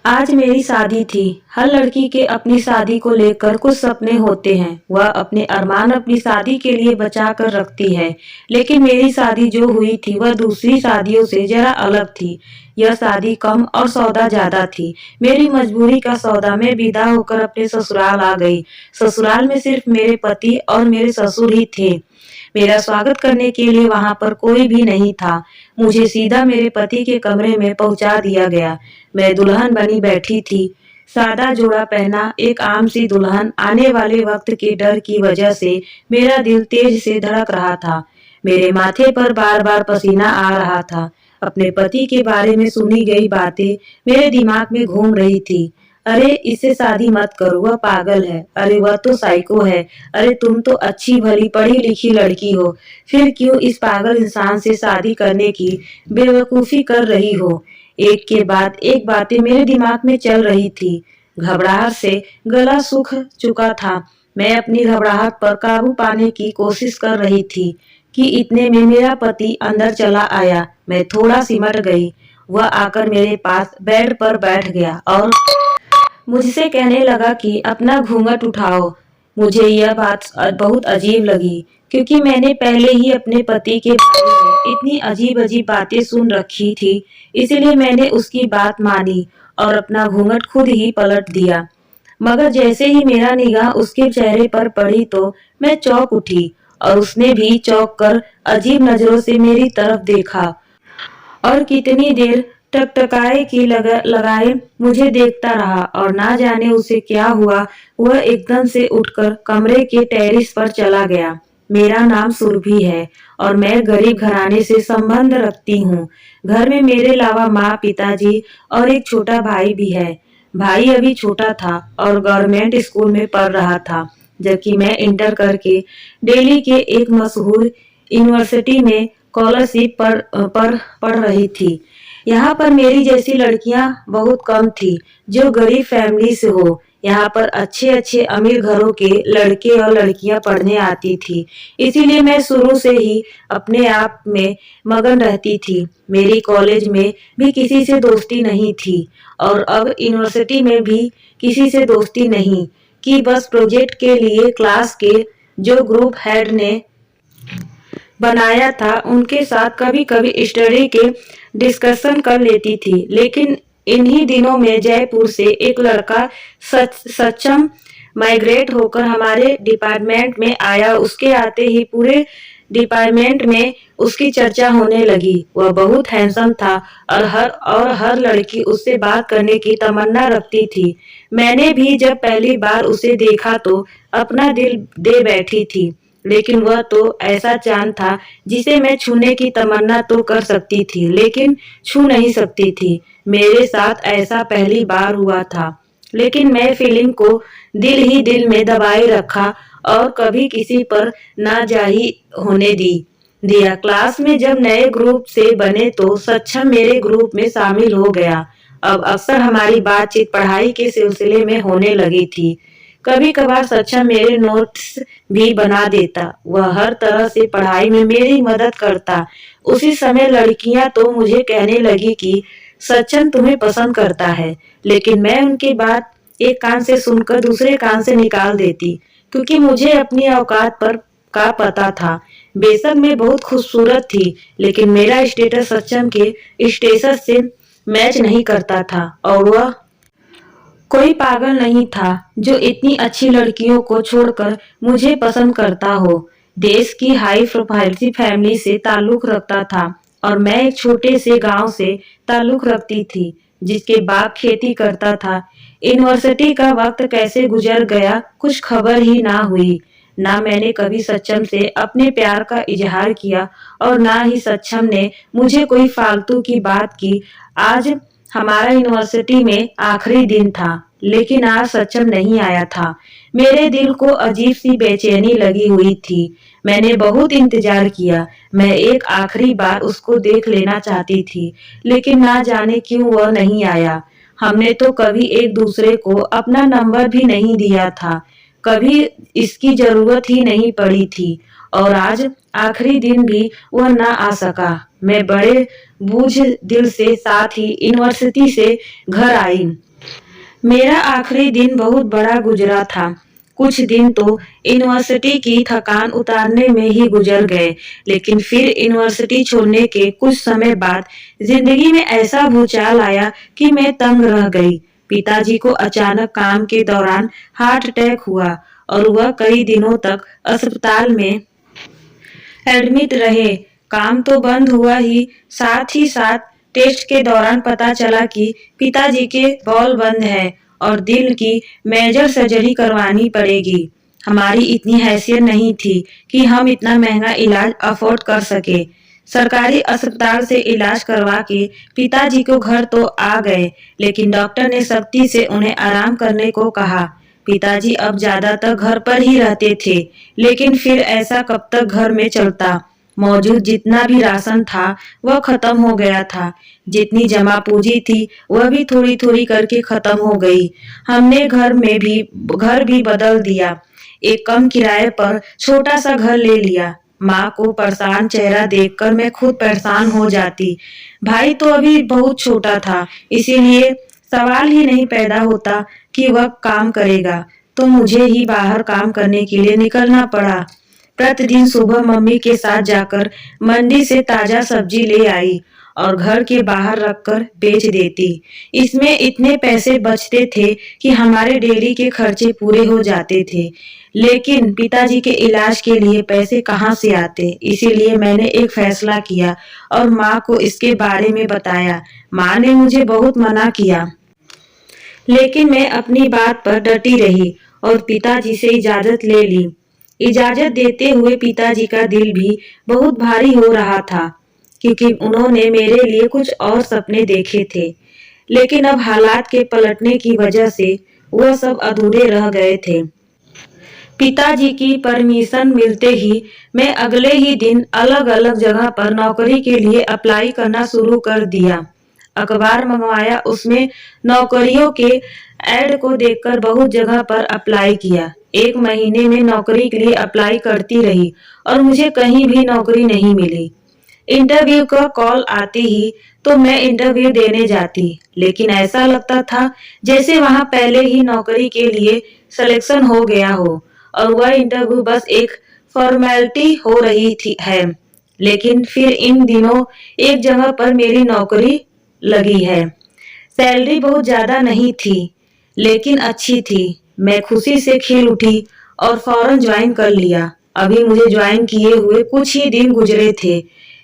आज मेरी शादी थी। हर लड़की के अपनी शादी को लेकर कुछ सपने होते हैं। वह अपने अरमान अपनी शादी के लिए बचा कर रखती है। लेकिन मेरी शादी जो हुई थी वह दूसरी शादियों से जरा अलग थी। यह शादी कम और सौदा ज्यादा थी। मेरी मजबूरी का सौदा मैं विदा होकर अपने ससुराल आ गई। ससुराल में सिर्फ मेरे पति और मेरे ससुर ही थे। मेरा स्वागत करने के लिए वहां पर कोई भी नहीं था। मुझे सीधा मेरे पति के कमरे में पहुंचा दिया गया। मैं दुल्हन बनी बैठी थी। सादा जोड़ा पहना एक आम सी दुल्हन। आने वाले वक्त के डर की वजह से मेरा दिल तेज से धड़क रहा था। मेरे माथे पर बार बार पसीना आ रहा था। अपने पति के बारे में सुनी गई बातें मेरे दिमाग में घूम रही थी। अरे इससे शादी मत करो, वह पागल है। अरे वह तो साइको है। अरे तुम तो अच्छी भली पढ़ी लिखी लड़की हो, फिर क्यों इस पागल इंसान से शादी करने की बेवकूफी कर रही हो। एक के बाद एक बातें मेरे दिमाग में चल रही थी। घबराहट से गला सूख चुका था। मैं अपनी घबराहट पर काबू पाने की कोशिश कर रही थी कि इतने में मेरा पति अंदर चला आया। मैं थोड़ा सिमट गई। वह आकर मेरे पास बेड पर बैठ गया और मुझसे कहने लगा कि अपना घूंघट उठाओ। मुझे यह बात बहुत अजीब लगी, क्योंकि मैंने पहले ही अपने पति के बारे में इतनी अजीब अजीब बातें सुन रखी थी। इसलिए मैंने उसकी बात मानी और अपना घूंघट खुद ही पलट दिया। मगर जैसे ही मेरा निगाह उसके चेहरे पर पड़ी तो मैं चौंक उठी और उसने भी चौंक कर अजीब नजरों से मेरी तरफ देखा और कितनी देर टकटकाए की लगाए मुझे देखता रहा। और ना जाने उसे क्या हुआ, वह एकदम से उठकर कमरे के टेरिस पर चला गया। मेरा नाम सुरभि है और मैं गरीब घराने से संबंध रखती हूँ। घर में मेरे अलावा माँ, पिताजी और एक छोटा भाई भी है। भाई अभी छोटा था और गवर्नमेंट स्कूल में पढ़ रहा था, जबकि मैं इंटर करके दिल्ली के एक मशहूर यूनिवर्सिटी में स्कॉलरशिप पर पढ़ रही थी। यहाँ पर मेरी जैसी लड़कियां बहुत कम थी जो गरीब फैमिली से हो। यहाँ पर अच्छे अच्छे अमीर घरों के लड़के और लड़कियां पढ़ने आती थी। इसीलिए मैं शुरू से ही अपने आप में मगन रहती थी। मेरी कॉलेज में भी किसी से दोस्ती नहीं थी और अब यूनिवर्सिटी में भी किसी से दोस्ती नहीं कि बस प्रोजेक्ट के लिए क्लास के जो ग्रुप हेड ने बनाया था उनके साथ कभी कभी स्टडी के डिस्कशन कर लेती थी। लेकिन इन्हीं दिनों में जयपुर से एक लड़का सक्षम माइग्रेट होकर हमारे डिपार्टमेंट में आया। उसके आते ही पूरे डिपार्टमेंट में उसकी चर्चा होने लगी। वह बहुत हैंडसम था और हर लड़की उससे बात करने की तमन्ना रखती थी। मैंने भी जब पहली बार उसे देखा तो अपना दिल दे बैठी थी। लेकिन वह तो ऐसा चांद था जिसे मैं छूने की तमन्ना तो कर सकती थी, लेकिन छू नहीं सकती थी। मेरे साथ ऐसा पहली बार हुआ था, लेकिन मैं फीलिंग को दिल ही दिल में दबाए रखा और कभी किसी पर ना जाही होने दिया। क्लास में जब नए ग्रुप से बने तो सक्षम मेरे ग्रुप में शामिल हो गया। अब अक्सर हमारी बातचीत पढ़ाई के सिलसिले में होने लगी थी। कभी कभार सक्षम मेरे नोट्स भी बना देता। वह हर तरह से पढ़ाई में मेरी मदद करता। उसी समय लड़कियां तो मुझे कहने लगी कि सक्षम तुम्हें पसंद करता है, लेकिन मैं उनकी बात एक कान से सुनकर दूसरे कान से निकाल देती, क्योंकि मुझे अपनी औकात पर का पता था। बेशक मैं बहुत खूबसूरत थी, लेकिन मेरा स्टेटस सक्षम के स्टेटस से मैच नहीं करता था और वह कोई पागल नहीं था जो इतनी अच्छी लड़कियों को छोड़कर मुझे पसंद करता हो। देश की हाई प्रोफाइल फैमिली से ताल्लुक रखता था और मैं एक छोटे से गांव से ताल्लुक रखती थी जिसके बाप खेती करता था। यूनिवर्सिटी का वक्त कैसे गुजर गया कुछ खबर ही ना हुई। ना मैंने कभी सक्षम से अपने प्यार का इजहार किया और ना ही सक्षम ने मुझे कोई फालतू की बात की। आज हमारा यूनिवर्सिटी में आखिरी दिन था, लेकिन आज सक्षम नहीं आया था। मेरे दिल को अजीब सी बेचैनी लगी हुई थी। मैंने बहुत इंतजार किया। मैं एक आखिरी बार उसको देख लेना चाहती थी, लेकिन ना जाने क्यों वह नहीं आया। हमने तो कभी एक दूसरे को अपना नंबर भी नहीं दिया था, कभी इसकी जरूरत ही नहीं पड़ी थी। और आज आखिरी दिन भी वह ना आ सका। मैं बड़े बोझ दिल से साथ ही यूनिवर्सिटी से घर आई। मेरा आखिरी दिन बहुत बड़ा गुजरा था। कुछ दिन तो यूनिवर्सिटी की थकान उतारने में ही गुजर गए, लेकिन फिर यूनिवर्सिटी छोड़ने के कुछ समय बाद जिंदगी में ऐसा भूचाल आया कि मैं तंग रह गई। पिताजी को अचानक काम के दौरान हार्ट अटैक हुआ और वह कई दिनों तक अस्पताल में एडमिट रहे। काम तो बंद हुआ ही साथ टेस्ट के दौरान पता चला कि पिताजी के बॉल बंद है और दिल की मेजर सर्जरी करवानी पड़ेगी। हमारी इतनी हैसियत नहीं थी कि हम इतना महंगा इलाज अफोर्ड कर सके। सरकारी अस्पताल से इलाज करवा के पिताजी को घर तो आ गए, लेकिन डॉक्टर ने सख्ती से उन्हें आराम करने को कहा। पिताजी अब ज्यादातर घर पर ही रहते थे, लेकिन फिर ऐसा कब तक घर में चलता। मौजूद जितना भी राशन था वह खत्म हो गया था। जितनी जमा पूंजी थी वह भी थोड़ी थोड़ी करके खत्म हो गई। हमने घर भी बदल दिया। एक कम किराए पर छोटा सा घर ले लिया। माँ को परेशान चेहरा देखकर मैं खुद परेशान हो जाती। भाई तो अभी बहुत छोटा था, इसीलिए सवाल ही नहीं पैदा होता कि वह काम करेगा, तो मुझे ही बाहर काम करने के लिए निकलना पड़ा। प्रतिदिन सुबह मम्मी के साथ जाकर मंडी से ताजा सब्जी ले आई और घर के बाहर रखकर बेच देती। इसमें इतने पैसे बचते थे कि हमारे डेली के खर्चे पूरे हो जाते थे, लेकिन पिताजी के इलाज के लिए पैसे कहाँ से आते। इसीलिए मैंने एक फैसला किया और माँ को इसके बारे में बताया। माँ ने मुझे बहुत मना किया, लेकिन मैं अपनी बात पर डटी रही और पिताजी से इजाजत ले ली। इजाजत देते हुए पिताजी का दिल भी बहुत भारी हो रहा था, क्योंकि उन्होंने मेरे लिए कुछ और सपने देखे थे, लेकिन अब हालात के पलटने की वजह से वह सब अधूरे रह गए थे। पिताजी की परमिशन मिलते ही मैं अगले ही दिन अलग अलग जगह पर नौकरी के लिए अप्लाई करना शुरू कर दिया। अखबार मंगवाया, उसमें नौकरियों के ऐड को देखकर बहुत जगह पर अप्लाई किया। 1 महीने में नौकरी के लिए अप्लाई करती रही और मुझे कहीं भी नौकरी नहीं मिली। इंटरव्यू का कॉल आती ही तो मैं इंटरव्यू देने जाती, लेकिन ऐसा लगता था जैसे वहां पहले ही नौकरी के लिए सिलेक्शन हो गया हो और वह इंटरव्यू बस एक फॉर्मेलिटी हो रही थी है। लेकिन फिर इन दिनों एक जगह पर मेरी नौकरी लगी है। सैलरी बहुत ज्यादा नहीं थी, लेकिन अच्छी थी। मैं खुशी से खिल उठी और फौरन ज्वाइन कर लिया। अभी मुझे ज्वाइन किए हुए कुछ ही दिन गुजरे थे।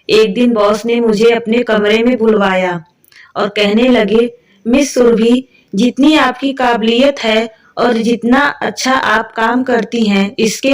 एक दिन बॉस ने मुझे अपने कमरे में बुलवाया और कहने लगे, मिस सुरभि, जितनी आपकी काबिलियत है और जितना अच्छा आप काम करती हैं, इसके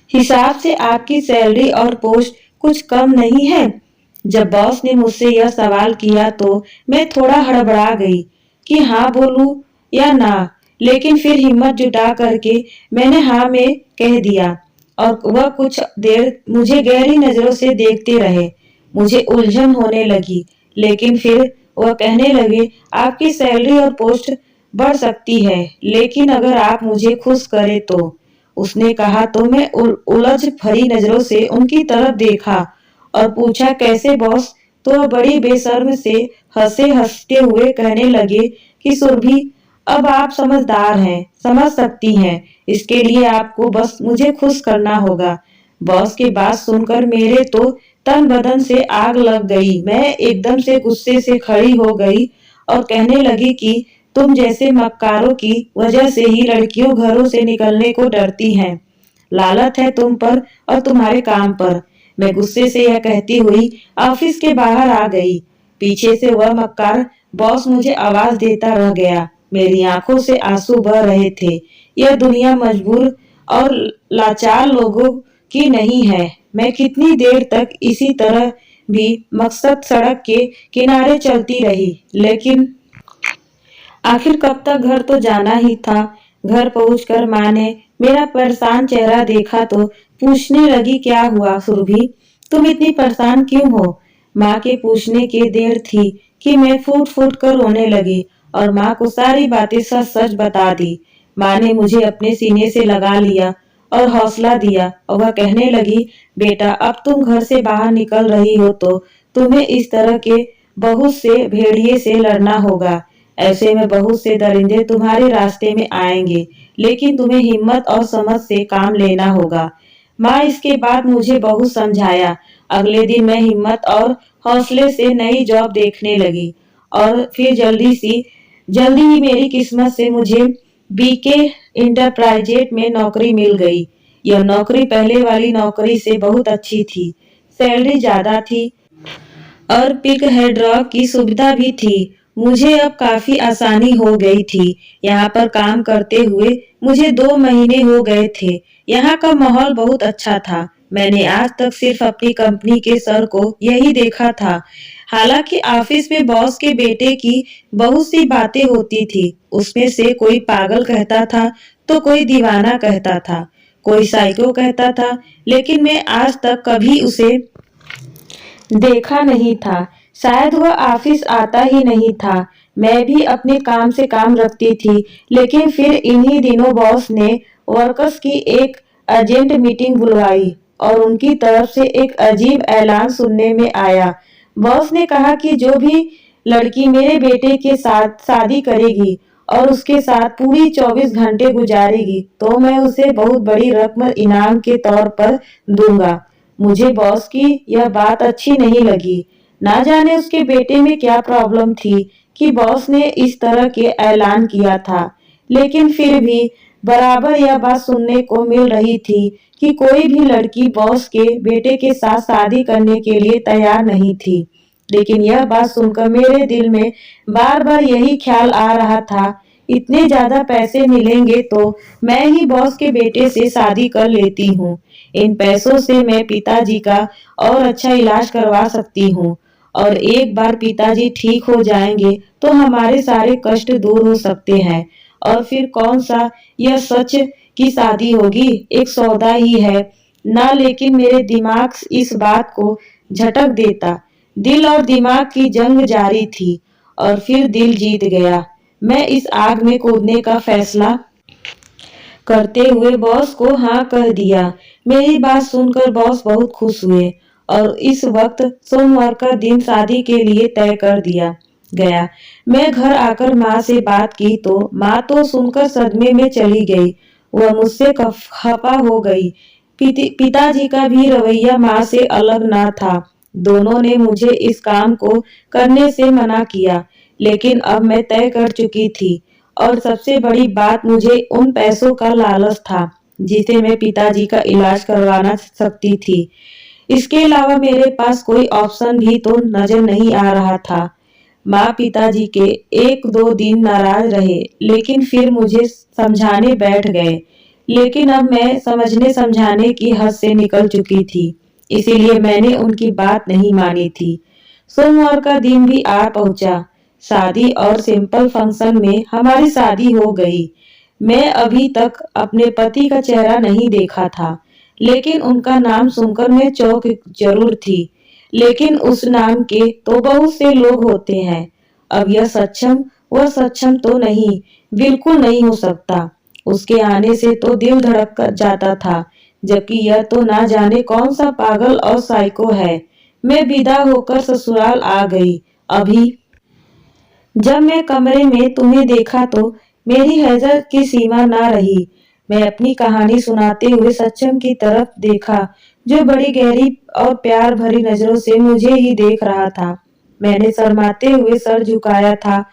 हिसाब से आपकी सैलरी और पोस्ट कुछ कम नहीं है। जब बॉस ने मुझसे यह सवाल किया तो मैं थोड़ा हड़बड़ा गई कि हाँ बोलूं या ना, लेकिन फिर हिम्मत जुटा करके मैंने हाँ में कह दिया और वह कुछ देर मुझे गहरी नजरों से देखते रहे। मुझे उलझन होने लगी, लेकिन फिर वह कहने लगे, आपकी सैलरी और पोस्ट बढ़ सकती है, लेकिन अगर आप मुझे खुश करें तो। उसने कहा तो मैं उलझ भरी नजरों से उनकी तरफ देखा और पूछा, कैसे बॉस? तो बड़ी बेशर्म से हंसते हुए कहने लगे कि सुरभि, अब आप समझदार हैं, समझ सकती हैं, इसके लिए आपको बस मुझे खुश करना होगा। बॉस की बात सुनकर मेरे तो तन बदन से आग लग गई। मैं एकदम से गुस्से से खड़ी हो गई और कहने लगी कि तुम जैसे मक्कारों की वजह से ही लड़कियों घरों से निकलने को डरती हैं। लालच है तुम पर और तुम्हारे काम पर। मैं गुस्से से यह कहती हुई ऑफिस के बाहर आ गई। पीछे से वह मक्कार बॉस मुझे आवाज देता रह गया। मेरी आंखों से आंसू बह रहे थे। यह दुनिया मजबूर और लाचार लोगों की नहीं है। मैं कितनी देर तक इसी तरह भी मकसद सड़क के किनारे चलती रही, लेकिन आखिर कब तक घर तो जाना ही था। घर पहुंचकर माँ ने मेरा परेशान चेहरा देखा तो पूछने लगी, क्या हुआ सुरभि, तुम इतनी परेशान क्यों हो? माँ के पूछने की देर थी कि मैं फूट फूट कर रोने लगी और माँ को सारी बातें सच सच बता दी। माँ ने मुझे अपने सीने से लगा लिया और हौसला दिया और वह कहने लगी, बेटा अब तुम घर से बाहर निकल रही हो तो तुम्हें इस तरह के बहुत से भेड़िए से लड़ना होगा। ऐसे में बहुत से दरिंदे तुम्हारे रास्ते में आएंगे, लेकिन तुम्हें हिम्मत और समझ से काम लेना होगा। माँ इसके बाद मुझे बहुत समझाया। अगले दिन मैं हिम्मत और हौसले से नई जॉब देखने लगी और फिर जल्दी ही मेरी किस्मत से मुझे बीके इंटरप्राइजेट में नौकरी मिल गई। यह नौकरी पहले वाली नौकरी से बहुत अच्छी थी, सैलरी ज्यादा थी और पिक है ड्रॉप की सुविधा भी थी। मुझे अब काफी आसानी हो गई थी। यहाँ पर काम करते हुए मुझे 2 महीने हो गए थे। यहाँ का माहौल बहुत अच्छा था। मैंने आज तक सिर्फ अपनी कंपनी के सर को यही देखा था। हालांकि ऑफिस में बॉस के बेटे की बहुत सी बातें होती थी। उसमें से कोई पागल कहता था तो कोई दीवाना कहता था, कोई साइको कहता था, लेकिन मैं आज तक कभी उसे देखा नहीं था। शायद वह ऑफिस आता ही नहीं था। मैं भी अपने काम से काम रखती थी, लेकिन फिर इन्हीं दिनों बॉस ने वर्कर्स की एक अर्जेंट मीटिंग बुलवाई और उनकी तरफ से एक अजीब ऐलान सुनने में आया। बॉस ने कहा कि जो भी लड़की मेरे बेटे के साथ शादी करेगी और उसके साथ पूरी 24 घंटे गुजारेगी तो मैं उसे बहुत बड़ी रकम इनाम के तौर पर दूंगा। मुझे बॉस की यह बात अच्छी नहीं लगी। ना जाने उसके बेटे में क्या प्रॉब्लम थी कि बॉस ने इस तरह के ऐलान किया था, लेकिन फिर भी बराबर यह बात सुनने को मिल रही थी कि कोई भी लड़की बॉस के बेटे के साथ शादी करने के लिए तैयार नहीं थी। लेकिन यह बात सुनकर मेरे दिल में बार बार यही ख्याल आ रहा था, इतने ज्यादा पैसे मिलेंगे तो मैं ही बॉस के बेटे से शादी कर लेती हूँ। इन पैसों से मैं पिताजी का और अच्छा इलाज करवा सकती हूँ और एक बार पिताजी ठीक हो जाएंगे तो हमारे सारे कष्ट दूर हो सकते हैं। और फिर कौन सा यह सच की शादी होगी, एक सौदा ही है ना। लेकिन मेरे दिमाग इस बात को झटक देता। दिल और दिमाग की जंग जारी थी और फिर दिल जीत गया। मैं इस आग में कूदने का फैसला करते हुए बॉस को हाँ कह दिया। मेरी बात सुनकर बॉस बहुत खुश हुए और इस वक्त सोमवार का दिन शादी के लिए तय कर दिया गया। मैं घर आकर माँ से बात की तो माँ तो सुनकर सदमे में चली गई। वह मुझसे खफा हो गई। पिताजी का भी रवैया माँ से अलग ना था। दोनों ने मुझे इस काम को करने से मना किया, लेकिन अब मैं तय कर चुकी थी और सबसे बड़ी बात मुझे उन पैसों का लालच था जिसे मैं पिताजी का इलाज करवाना सकती थी। इसके अलावा मेरे पास कोई ऑप्शन भी तो नजर नहीं आ रहा था। माँ पिताजी के 1-2 दिन नाराज रहे, लेकिन फिर मुझे समझाने बैठ गए। लेकिन अब मैं समझने समझाने की हद से निकल चुकी थी, इसीलिए मैंने उनकी बात नहीं मानी थी। सोमवार का दिन भी आ पहुंचा। शादी और सिंपल फंक्शन में हमारी शादी हो गई। मैं अभी तक अपने पति का चेहरा नहीं देखा था, लेकिन उनका नाम सुनकर मैं चौंक जरूर थी। लेकिन उस नाम के तो बहुत से लोग होते हैं। अब यह सक्षम वह सक्षम तो नहीं, बिल्कुल नहीं हो सकता। उसके आने से तो दिल धड़क कर जाता था, जबकि यह तो ना जाने कौन सा पागल और साइको है। मैं विदा होकर ससुराल आ गई। अभी जब मैं कमरे में तुम्हें देखा तो मेरी हैरत की सीमा ना रही। मैं अपनी कहानी सुनाते हुए सक्षम की तरफ देखा, जो बड़ी गहरी और प्यार भरी नजरों से मुझे ही देख रहा था। मैंने शर्माते हुए सर झुकाया था,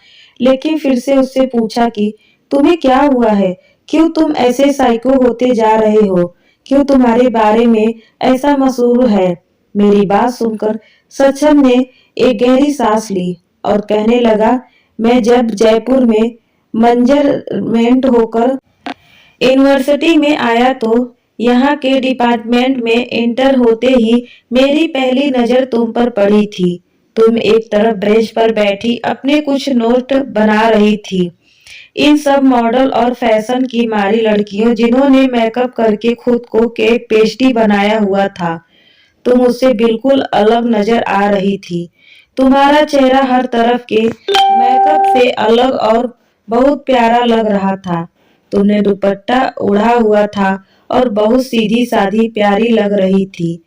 लेकिन फिर से उससे पूछा कि तुम्हें क्या हुआ है? क्यों तुम ऐसे साइको होते जा रहे हो? क्यों तुम्हारे बारे में ऐसा मशहूर है? मेरी बात सुनकर सक्षम ने एक गहरी सांस ली और कहने लगा, मैं जब जयपुर में मैनेजमेंट होकर यूनिवर्सिटी में आया तो यहाँ के डिपार्टमेंट में एंटर होते ही मेरी पहली नजर तुम पर पड़ी थी। तुम एक तरफ ब्रेंच पर बैठी अपने कुछ नोट बना रही थी। इन सब मॉडल और फैशन की मारी लड़कियों जिन्होंने मेकअप करके खुद को केक पेस्ट्री बनाया हुआ था, तुम उससे बिल्कुल अलग नजर आ रही थी। तुम्हारा चेहरा हर तरफ के मेकअप से अलग और बहुत प्यारा लग रहा था। तुमने दुपट्टा ओढ़ा हुआ था और बहुत सीधी सादी प्यारी लग रही थी।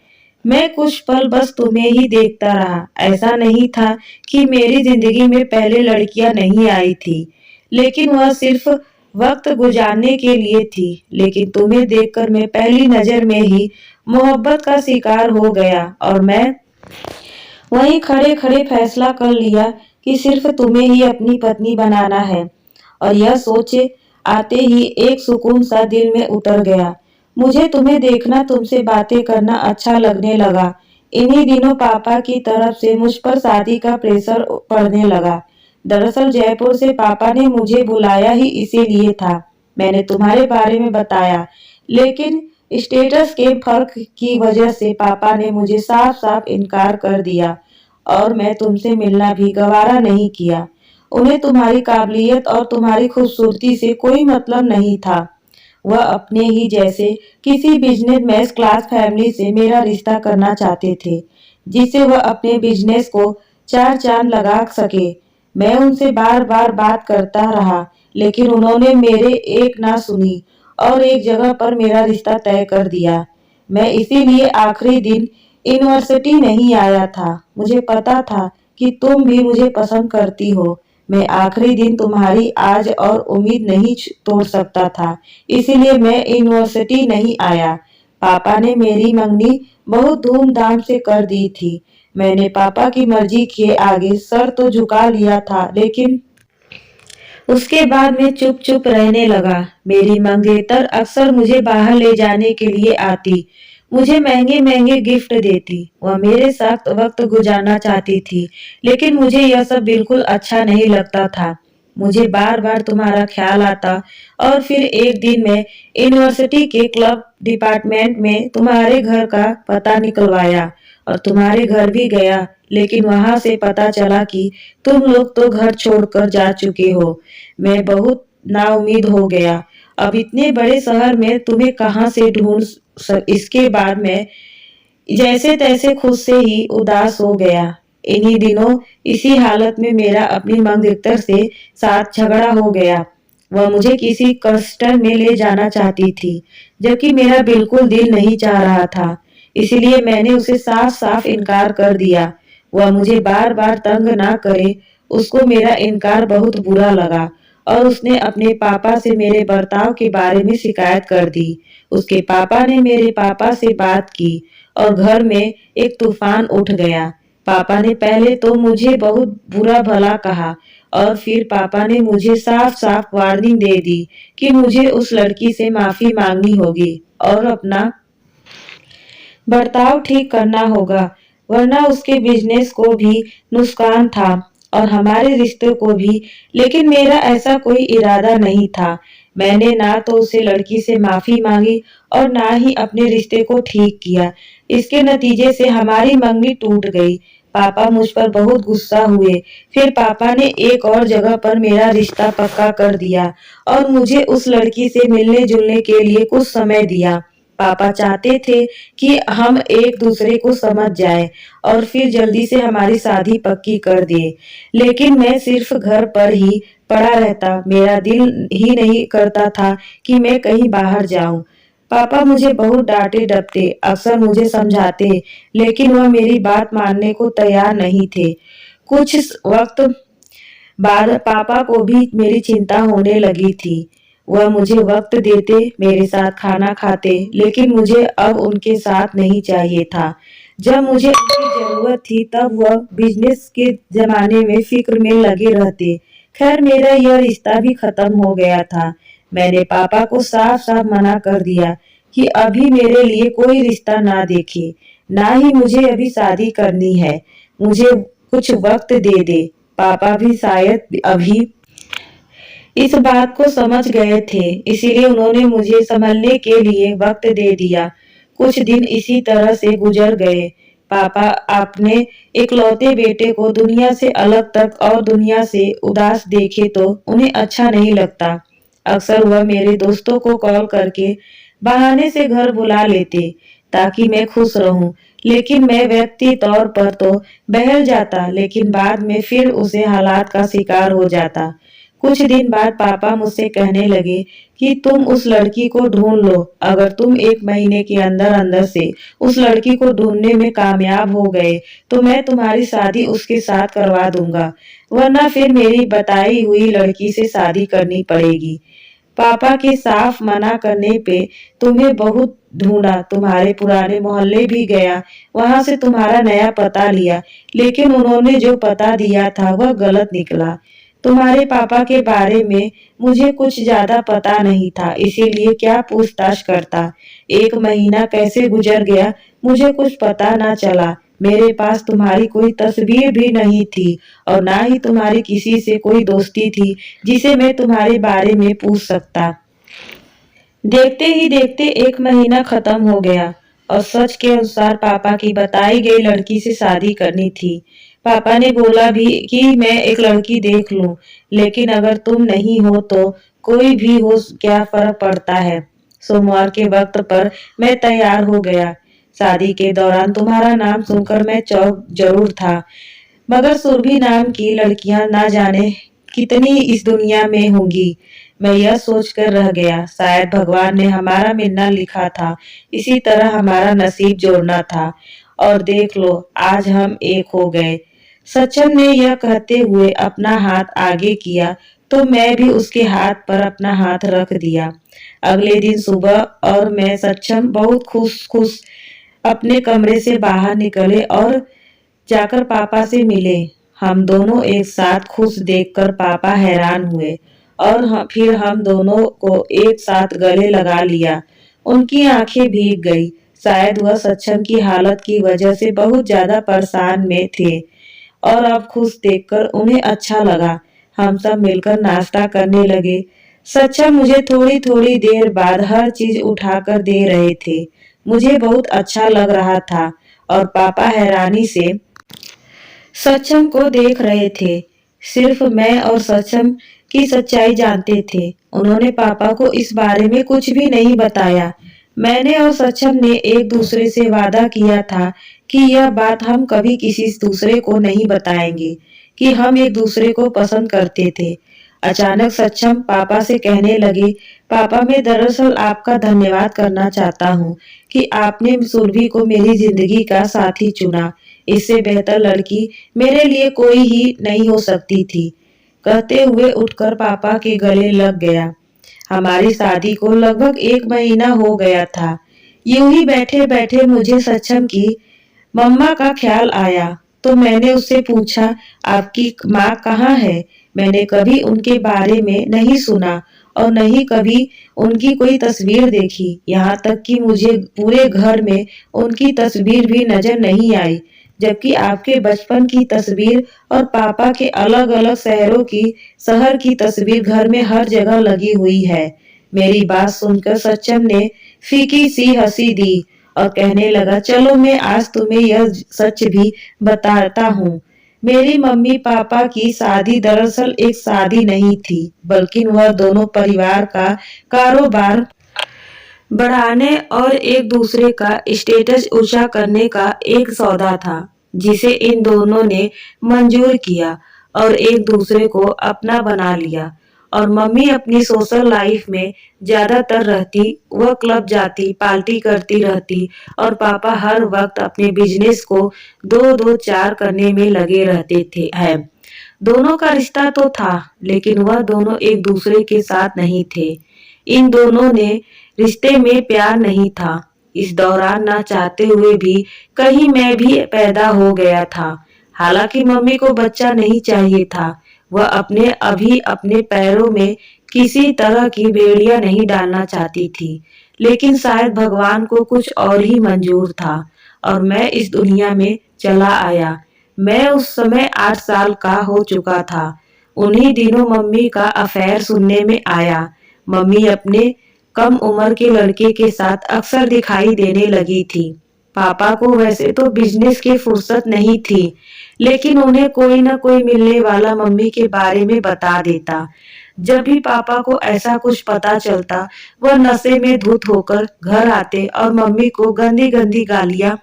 मैं कुछ पल बस तुम्हें ही देखता रहा। ऐसा नहीं था कि मेरी जिंदगी में पहले लड़कियां नहीं आई थी, लेकिन वह सिर्फ वक्त गुजारने के लिए थी। लेकिन तुम्हें देखकर मैं पहली नजर में ही मोहब्बत का शिकार हो गया और मैं वहीं खड़े खड़े फैसला कर लिया कि सिर्फ तुम्हें ही अपनी पत्नी बनाना है। और यह सोचे आते ही एक सुकून सा दिल में उतर गया। मुझे तुम्हें देखना, तुमसे बातें करना अच्छा लगने लगा। इन्हीं दिनों पापा की तरफ से मुझ पर शादी का प्रेशर पड़ने लगा। दरअसल जयपुर से पापा ने मुझे बुलाया ही इसीलिए था। मैंने तुम्हारे बारे में बताया, लेकिन स्टेटस के फर्क की वजह से पापा ने मुझे साफ साफ इनकार कर दिया और मैं तुमसे मिलना भी गवारा नहीं किया। उन्हें तुम्हारी काबिलियत और तुम्हारी खूबसूरती से कोई मतलब नहीं था। वह अपने ही जैसे किसी बिजनेसमैन क्लास फैमिली से मेरा रिश्ता करना चाहते थे, जिससे वह अपने बिजनेस को चार चांद लगा सके। मैं उनसे बार बार बात करता रहा, लेकिन उन्होंने मेरे एक ना सुनी और एक जगह पर मेरा रिश्ता तय कर दिया। मैं इसीलिए आखिरी दिन यूनिवर्सिटी नहीं आया था। मुझे पता था कि तुम भी मुझे पसंद करती हो। मैं आखिरी दिन तुम्हारी आज और उम्मीद नहीं तोड़ सकता था, इसीलिए मैं यूनिवर्सिटी नहीं आया। पापा ने मेरी मंगनी बहुत धूमधाम से कर दी थी। मैंने पापा की मर्जी के आगे सर तो झुका लिया था, लेकिन उसके बाद मैं चुप चुप रहने लगा। मेरी मंगेतर अक्सर मुझे बाहर ले जाने के लिए आती, मुझे महंगे महंगे गिफ्ट देती। वह मेरे साथ वक्त गुजारना चाहती थी, लेकिन मुझे यह सब बिल्कुल अच्छा नहीं लगता था। मुझे बार बार तुम्हारा ख्याल आता और फिर एक दिन मैं यूनिवर्सिटी के क्लब डिपार्टमेंट में तुम्हारे घर का पता निकलवाया और तुम्हारे घर भी गया, लेकिन वहां से पता चला कि तुम लोग तो घर छोड़कर जा चुके हो। मैं बहुत नाउम्मीद हो गया। अब इतने बड़े शहर में तुम्हें कहां से ढूंढ इसके बाद मैं जैसे तैसे खुद से ही उदास हो गया। इन्हीं दिनों इसी हालत में मेरा अपनी मंगेतर से साथ झगड़ा हो गया। वह मुझे किसी कस्टर में ले जाना चाहती थी, जबकि मेरा बिल्कुल दिल नहीं चाह रहा था। इसीलिए मैंने उसे साफ साफ इनकार कर दिया। वह मुझे बार बार तंग ना करे, उसको मेरा इनकार बहुत बुरा लगा और उसने अपने पापा से मेरे बर्ताव के बारे में शिकायत कर दी। उसके पापा ने मेरे पापा से बात की और घर में एक तूफान उठ गया। पापा ने पहले तो मुझे बहुत बुरा भला कहा और फिर पापा ने मुझे साफ साफ वार्निंग दे दी कि मुझे उस लड़की से माफी मांगनी होगी और अपना बर्ताव ठीक करना होगा, वरना उसके बिजनेस को भी नुकसान था और हमारे रिश्ते को भी। लेकिन मेरा ऐसा कोई इरादा नहीं था। मैंने ना तो उसे लड़की से माफी मांगी और ना ही अपने रिश्ते को ठीक किया। इसके नतीजे से हमारी मंगनी टूट गई। पापा मुझ पर बहुत गुस्सा हुए। फिर पापा ने एक और जगह पर मेरा रिश्ता पक्का कर दिया और मुझे उस लड़की से मिलने जुलने के लिए कुछ समय दिया। पापा चाहते थे कि हम एक दूसरे को समझ जाएं और फिर जल्दी से हमारी शादी पक्की कर दें। लेकिन मैं सिर्फ घर पर ही पड़ा रहता। मेरा दिल ही नहीं करता था कि मैं कहीं बाहर जाऊं। पापा मुझे बहुत डांटे डपटे, अक्सर मुझे समझाते, लेकिन वह मेरी बात मानने को तैयार नहीं थे। कुछ वक्त बाद पापा को भी मेरी चिंता होने लगी थी। वह मुझे वक्त देते, मेरे साथ खाना खाते, लेकिन मुझे अब उनके साथ नहीं चाहिए था। जब मुझे उनकी जरूरत थी तब वह बिजनेस के जमाने में फिक्र में लगे रहते। खैर मेरा यह रिश्ता भी खत्म हो गया था। मैंने पापा को साफ साफ मना कर दिया कि अभी मेरे लिए कोई रिश्ता ना देखे, ना ही मुझे अभी शादी करनी है। मुझे कुछ वक्त दे दे। पापा भी शायद अभी इस बात को समझ गए थे, इसीलिए उन्होंने मुझे संभलने के लिए वक्त दे दिया। कुछ दिन इसी तरह से गुजर गए। पापा अपने इकलौते बेटे को दुनिया से अलग तक और दुनिया से उदास देखे तो उन्हें अच्छा नहीं लगता। अक्सर वह मेरे दोस्तों को कॉल करके बहाने से घर बुला लेते ताकि मैं खुश रहूं, लेकिन मैं व्यक्ति तौर पर तो बहल जाता, लेकिन बाद में फिर उसे हालात का शिकार हो जाता। कुछ दिन बाद पापा मुझसे कहने लगे कि तुम उस लड़की को ढूंढ लो। अगर तुम 1 महीने के अंदर अंदर से उस लड़की को ढूंढने में कामयाब हो गए तो मैं तुम्हारी शादी उसके साथ करवा दूंगा, वरना फिर मेरी बताई हुई लड़की से शादी करनी पड़ेगी। पापा के साफ मना करने पे तुम्हें बहुत ढूंढा, तुम्हारे पुराने मोहल्ले भी गया, वहां से तुम्हारा नया पता लिया, लेकिन उन्होंने जो पता दिया था वह गलत निकला। तुम्हारे पापा के बारे में मुझे कुछ ज्यादा पता नहीं था, इसीलिए क्या पूछताछ करता। 1 महीना कैसे गुजर गया मुझे कुछ पता ना चला। मेरे पास तुम्हारी कोई तस्वीर भी नहीं थी और ना ही तुम्हारी किसी से कोई दोस्ती थी जिसे मैं तुम्हारे बारे में पूछ सकता। देखते ही देखते 1 महीना खत्म हो गया और सच के अनुसार पापा की बताई गई लड़की से शादी करनी थी। पापा ने बोला भी कि मैं एक लड़की देख लूं, लेकिन अगर तुम नहीं हो तो कोई भी हो, क्या फर्क पड़ता है। सोमवार के वक्त पर मैं तैयार हो गया। शादी के दौरान तुम्हारा नाम सुनकर मैं चौंक जरूर था, मगर सुरभि नाम की लड़कियां ना जाने कितनी इस दुनिया में होंगी। मैं यह सोचकर रह गया, शायद भगवान ने हमारा मिलना लिखा था, इसी तरह हमारा नसीब जोड़ना था। और देख लो, आज हम एक हो गए। सचिन ने यह कहते हुए अपना हाथ आगे किया तो मैं भी उसके हाथ पर अपना हाथ रख दिया। अगले दिन सुबह और मैं सचिन बहुत खुश खुश अपने कमरे से बाहर निकले और जाकर पापा से मिले। हम दोनों एक साथ खुश देखकर पापा हैरान हुए और फिर हम दोनों को एक साथ गले लगा लिया। उनकी आंखें भीग गई, शायद वह सचिन की हालत की वजह से बहुत ज्यादा परेशान में थे और अब खुश देखकर उन्हें अच्छा लगा। हम सब मिलकर नाश्ता करने लगे। सचिन मुझे थोड़ी थोड़ी देर बाद हर चीज उठाकर दे रहे थे। मुझे बहुत अच्छा लग रहा था और पापा हैरानी से सचिन को देख रहे थे। सिर्फ मैं और सचिन की सच्चाई जानते थे। उन्होंने पापा को इस बारे में कुछ भी नहीं बताया। मैंने और सचिन ने एक दूसरे से वादा किया था कि यह बात हम कभी किसी दूसरे को नहीं बताएंगे कि हम एक दूसरे को पसंद करते थे। अचानक सचिन पापा से कहने लगे, पापा मैं दरअसल आपका धन्यवाद करना चाहता हूँ कि आपने सुरभि को मेरी जिंदगी का साथी चुना। इससे बेहतर लड़की मेरे लिए कोई ही नहीं हो सकती थी। कहते हुए उठकर पापा के गले लग गया। हमारी शादी को लगभग 1 महीना हो गया था। यूं ही बैठे बैठे मुझे सचिन की मम्मा का ख्याल आया तो मैंने उससे पूछा, आपकी माँ कहाँ है। मैंने कभी उनके बारे में नहीं सुना और नहीं कभी उनकी कोई तस्वीर देखी। यहाँ तक कि मुझे पूरे घर में उनकी तस्वीर भी नजर नहीं आई, जबकि आपके बचपन की तस्वीर और पापा के अलग अलग शहर की तस्वीर घर में हर जगह लगी हुई है। मेरी बात सुनकर सचिन ने फीकी सी हंसी दी और कहने लगा, चलो मैं आज तुम्हें यह सच भी बताता हूँ। मेरी मम्मी पापा की शादी दरअसल एक शादी नहीं थी, बल्कि वह दोनों परिवार का कारोबार बढ़ाने और एक दूसरे का स्टेटस ऊंचा करने का एक सौदा था, जिसे इन दोनों ने मंजूर किया और एक दूसरे को अपना बना लिया। और मम्मी अपनी सोशल लाइफ में ज्यादातर रहती, वह क्लब जाती, पार्टी करती रहती और पापा हर वक्त अपने बिजनेस को दो दो चार करने में लगे रहते थे। है दोनों का रिश्ता तो था, लेकिन वह दोनों एक दूसरे के साथ नहीं थे। इन दोनों ने रिश्ते में प्यार नहीं था। इस दौरान ना चाहते हुए भी कहीं मैं भी पैदा हो गया था। हालांकि मम्मी को बच्चा नहीं चाहिए था, वह अभी अपने पैरों में किसी तरह की बेड़ियां नहीं डालना चाहती थी, लेकिन शायद भगवान को कुछ और ही मंजूर था और मैं इस दुनिया में चला आया। मैं उस समय 8 साल का हो चुका था। उन्हीं दिनों मम्मी का अफेयर सुनने में आया। मम्मी अपने कम उम्र के लड़के के साथ अक्सर दिखाई देने लगी थी। पापा को वैसे तो बिजनेस की फुर्सत नहीं थी, लेकिन उन्हें कोई न कोई मिलने वाला मम्मी के बारे में बता देता। जब भी पापा को ऐसा कुछ पता चलता, वह नशे में धुत होकर घर आते और मम्मी को गंदी गंदी गालियां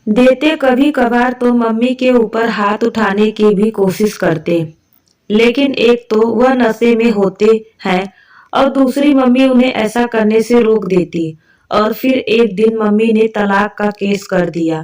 देते। कभी कभार तो मम्मी के ऊपर हाथ उठाने की भी कोशिश करते, लेकिन एक तो वह नशे में होते हैं और दूसरी मम्मी उन्हें ऐसा करने से रोक देती। और फिर एक दिन मम्मी ने तलाक का केस कर दिया।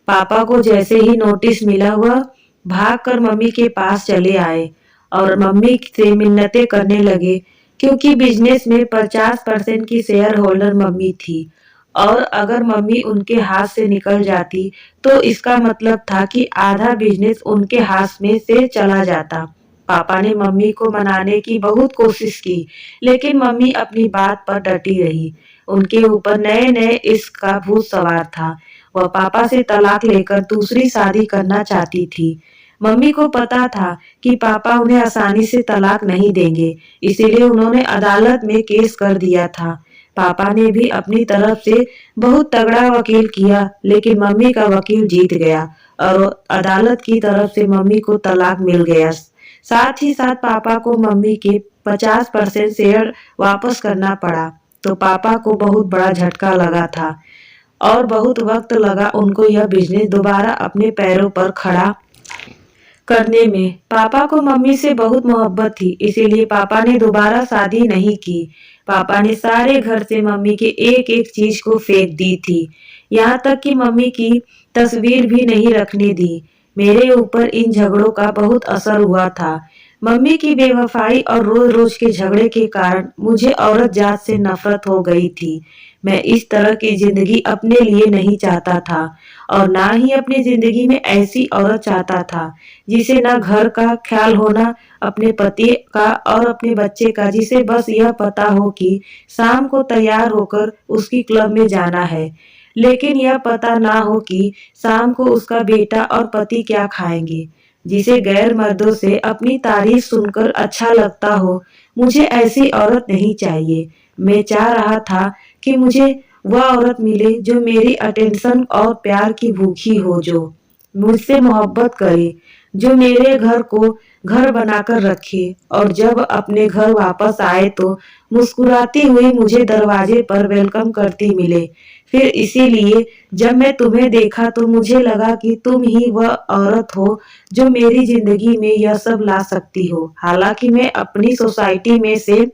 पापा को जैसे ही नोटिस मिला वह भागकर मम्मी के पास चले आए और मम्मी से मिन्नतें करने लगे, क्योंकि बिजनेस में 50% की शेयर होल्डर मम्मी थी और अगर मम्मी उनके हाथ से निकल जाती तो इसका मतलब था कि आधा बिजनेस उनके हाथ में से चला जाता। पापा ने मम्मी को मनाने की बहुत कोशिश की, लेकिन मम्मी अपनी बात पर डटी रही। उनके ऊपर नए नए इश्क का भूत सवार था। वह पापा से तलाक लेकर दूसरी शादी करना चाहती थी। मम्मी को पता था कि पापा उन्हें आसानी से तलाक नहीं देंगे, इसीलिए उन्होंने अदालत में केस कर दिया था। पापा ने भी अपनी तरफ से बहुत तगड़ा वकील किया, लेकिन मम्मी का वकील जीत गया और अदालत की तरफ से मम्मी को तलाक मिल गया। साथ ही साथ पापा को मम्मी के 50% शेयर वापस करना पड़ा। तो पापा को बहुत बड़ा झटका लगा था और बहुत वक्त लगा उनको यह बिजनेस दोबारा अपने पैरों पर खड़ा करने में। पापा को मम्मी से बहुत मोहब्बत थी, इसीलिए पापा ने दोबारा शादी नहीं की। पापा ने सारे घर से मम्मी के एक एक चीज को फेंक दी थी, यहाँ तक कि मम्मी की तस्वीर भी नहीं रखने दी। मेरे ऊपर इन झगड़ों का बहुत असर हुआ था। मम्मी की बेवफाई और रोज रोज के झगड़े के कारण मुझे औरत जात से नफरत हो गई थी। मैं इस तरह की जिंदगी अपने लिए नहीं चाहता था और ना ही अपनी जिंदगी में ऐसी औरत चाहता था जिसे ना घर का ख्याल होना अपने पति का और अपने बच्चे का, जिसे बस यह पता हो कि शाम को तैयार होकर उसकी क्लब में जाना है, लेकिन यह पता ना हो कि शाम को उसका बेटा और पति क्या खाएंगे, जिसे गैर मर्दों से अपनी तारीफ सुनकर अच्छा लगता हो। मुझे ऐसी औरत नहीं चाहिए। मैं चाह रहा था कि मुझे वह औरत मिले जो मेरी अटेंशन और प्यार की भूखी हो, जो मुझसे मोहब्बत करे, जो मेरे घर को घर बनाकर रखे और जब अपने घर वापस आए तो मुस्कुराती हुई मुझे दरवाजे पर वेलकम करती मिले। फिर इसीलिए जब मैं तुम्हें देखा तो मुझे लगा कि तुम ही वह औरत हो जो मेरी जिंदगी में यह सब ला सकती हो। हालांकि मैं अपनी सोसाइटी में से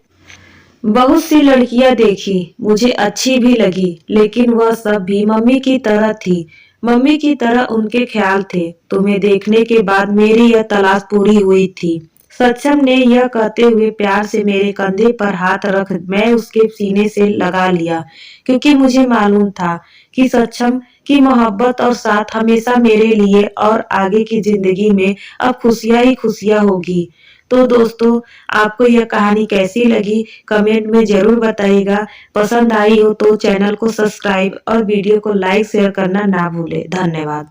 बहुत सी लड़कियां देखी, मुझे अच्छी भी लगी, लेकिन वह सब भी मम्मी की तरह थी। मम्मी की तरह उनके ख्याल थे। तुम्हें देखने के बाद मेरी यह तलाश पूरी हुई थी। सक्षम ने यह कहते हुए प्यार से मेरे कंधे पर हाथ रख मैं उसके सीने से लगा लिया, क्योंकि मुझे मालूम था कि सक्षम की मोहब्बत और साथ हमेशा मेरे लिए और आगे की जिंदगी में अब खुशियां ही खुशियां होगी। तो दोस्तों, आपको यह कहानी कैसी लगी कमेंट में जरूर बताइएगा। पसंद आई हो तो चैनल को सब्सक्राइब और वीडियो को लाइक शेयर करना ना भूले। धन्यवाद।